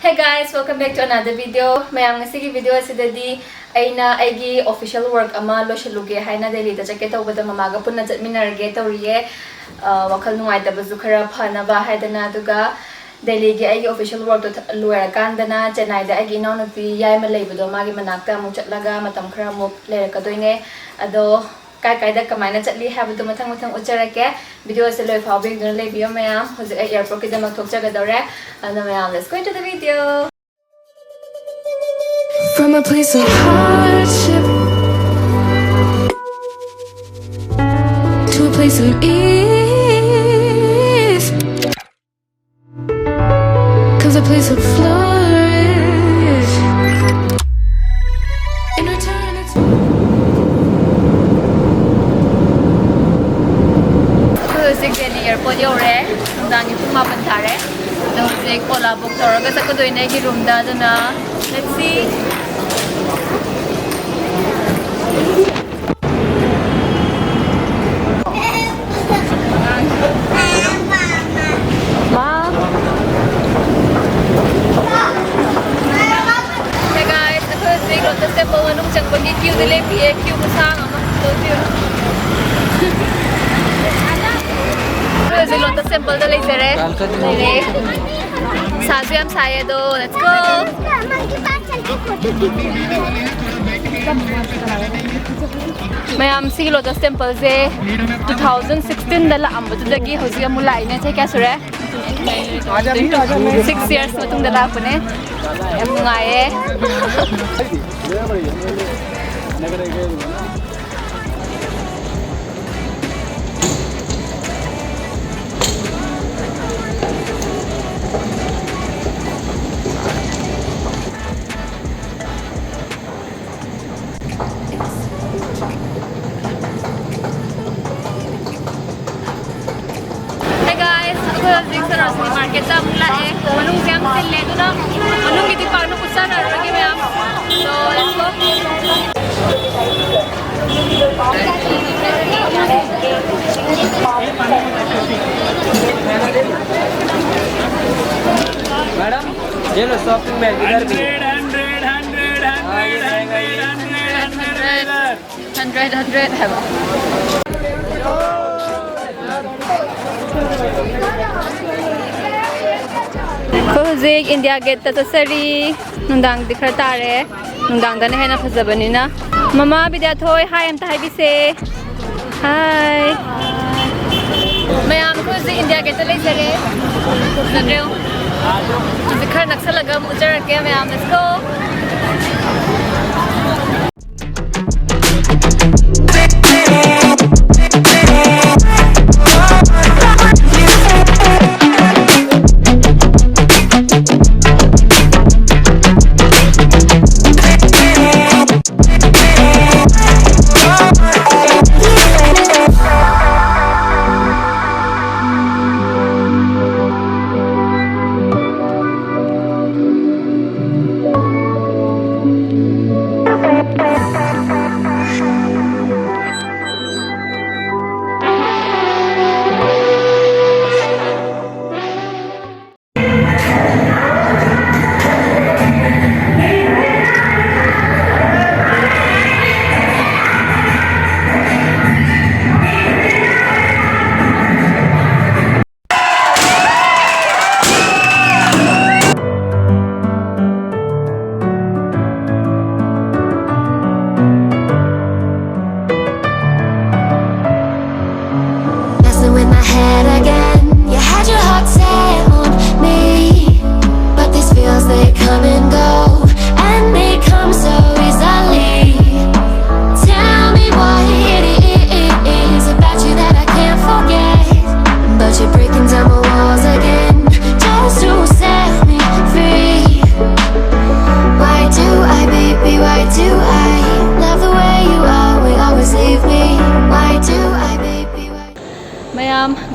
Hey guys, welcome back to another video. Mayam ngasi video asidadi aina aigi official work ama loshaluge haina daily da jacket obada mamaga punna jatminarge tawriye wakal nuai da bazu khara phana ba haidana duga daily gi aigi official work to loera kandana chennai da aigi no nupi yai ma leibado magi manakta mu chatlaga matam khara mu leraka doine ado kai da kamaina chatli habadu mathang mathang ucharake video se loi phawbing dun le bio mayam hoje airport ki dama thokcha ga dore and mayam let's go into the video. From a place of hardship to a place of ease comes a place of flourish. In return, it's Zigzag airport yore, dangi puma pantare. So zig ola book toraga sa kudo ina gi room da na. Let's see. Mom. Hey guys, ako zig lotus temple anong chang pagi queue dile PA queue masang ama to queue. Lotus temple da lai zare. Sazyam sayedo. Let's go. Mayam si Lotus temple se 2016 dala ambu dagi hoji amulai ne che kya sure 6 years matung dala apne em ngai market sa mula manung siam sille tu na manung gidi pagno kusan lagi mayam so let's go madam ये लो shopping bag इधर भी 100 है Hozik India Gate ta sari nundang dikhra tare nundang da ne hena phajabani na mama bidya thoi hi am tai bi se hi mayam ko hozik India Gate ta le sare nadreu dikhra naksal laga mujar ke mayam let's go.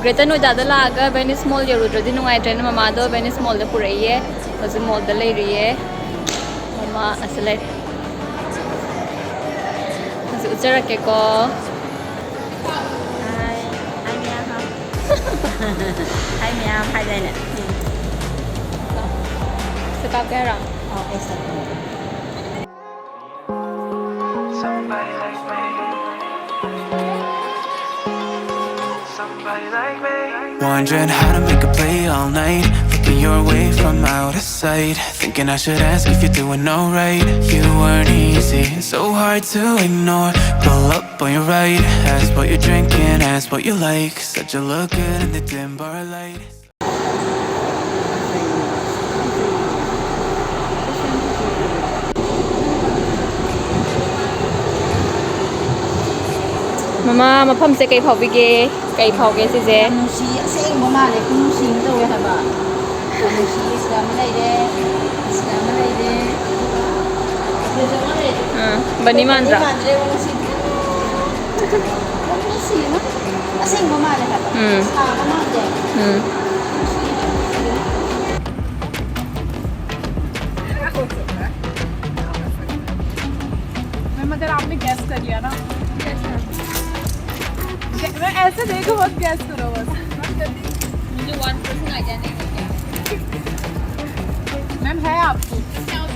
Greater Noida da laga Venice Mall yaru dradi nungai train mama do Venice Mall da puraiye hoji mall da lai riye mama asalai hoji uchara ke ko hi ma'am hi ma'am hi Zainab cáp cái rồi. Somebody like me. Somebody like me. Wondering how to make a play all night. Looking your way from out of sight. Thinking I should ask if you're doing alright. You weren't easy, so hard to ignore. Pull up on your right. Ask what you're drinking, ask what you like. Said you look good in the dim bar light. Mama, mapam se kay phao bige, kay phao ke si je. Nusi asing mo mali kung nusi mo daw ya ba. Nusi Islam na ide. Islam na ide. Bani mandra. Nusi mo. Asing mo mali ka ba. Sa ka mo de. मैं मगर आपने gas कर लिया ना मैं ऐसे देखो बस गैस करो बस मुझे 1% आइडिया नहीं है क्या मैम है आपको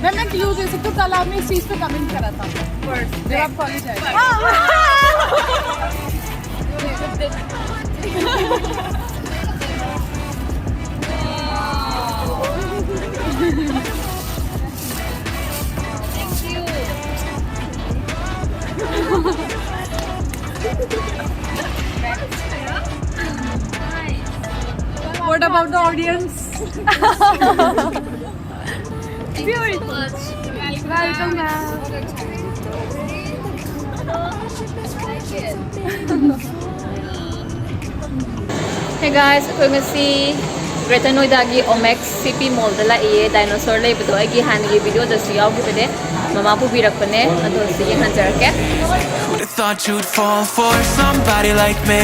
मैम मैं क्लू दे सकती हूँ कल आपने इस चीज पे कमेंट करा था जब आप कॉलेज आए What about the audience? Beautiful. Welcome, ma'am. Hey guys, ako ngasi Greater Noida gi Omex CP Mall dala iye dinosaur lay bito ay gi han gi video da siyaw gi bede mama pu birak pane ado si yin hanjar ke Who'd have thought you'd fall for somebody like me?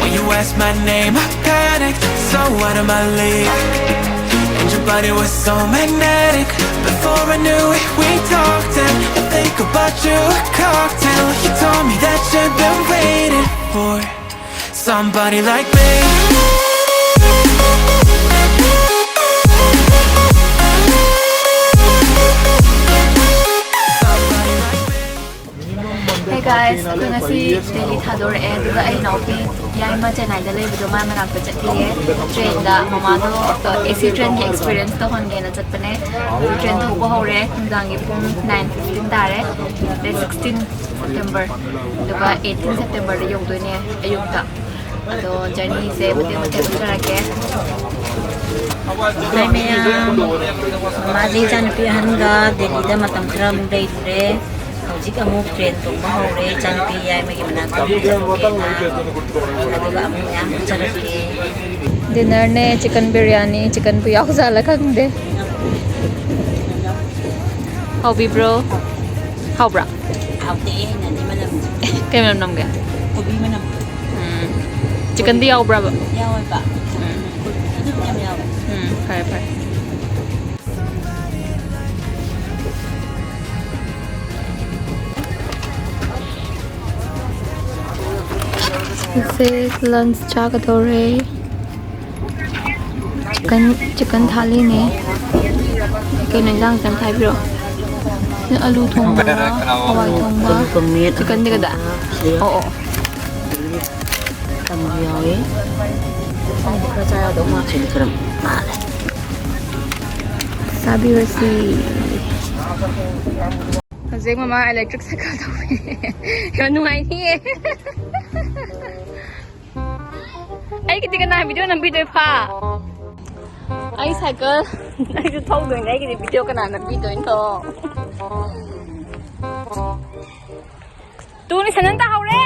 When you asked my name, I panicked, so out of my league. And your body was so magnetic. Before I knew it, we talked and I think about you a cocktail. You told me that you've been waiting for somebody like me. Hey guys, ako ngasi Delhi thador e duda ay naupi yai ma Chennai da lay video ma manak ta chatliye train da mama do AC train ki experience to hon ge na chat pane train to ko hore dang gi pung 9:15 tare day 16 September duba 18 September da yog do ne ayuk ta ado journey se bute bute chara ke Hi ma'am. Mali jan pi hanga Delhi da matam khram dai re. Hojik amuk train to ma hore jan pi yai magi mana to ke na. Ado ga amu ya charake. dinner ne chicken biryani chicken pu yaw za la khang de how be bro how bra Auti na di manam. ke mem nam ge Obi manam. chicken di yaw bra ba Yaw ba. Ito yam yaw. phai phai इसे lunch चा का तो रे chicken थाली ने के नहीं जांग जम थाई बिरो ने आलू थोंबा हवाई थोंबा चिकन दे गदा ओ ओ Tam yaw eh. Ay ka sa do ma chin kram. sabi rasi Hajik mama electric cycle to yon nungai ni ai cái cái này video làm video pha ai cycle ai cứ thâu đường đấy cái video cái này làm video thôi tu này sanang tahu le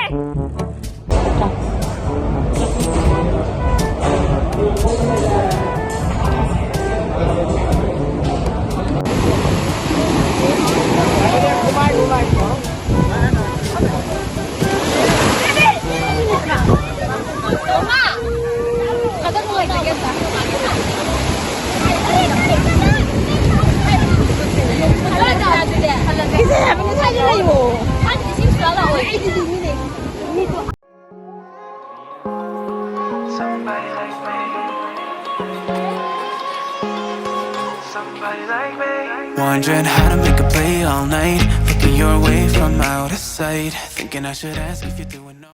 Somebody like me. Wondering how to make a play all night, looking your way from out of sight, thinking I should ask if you're doing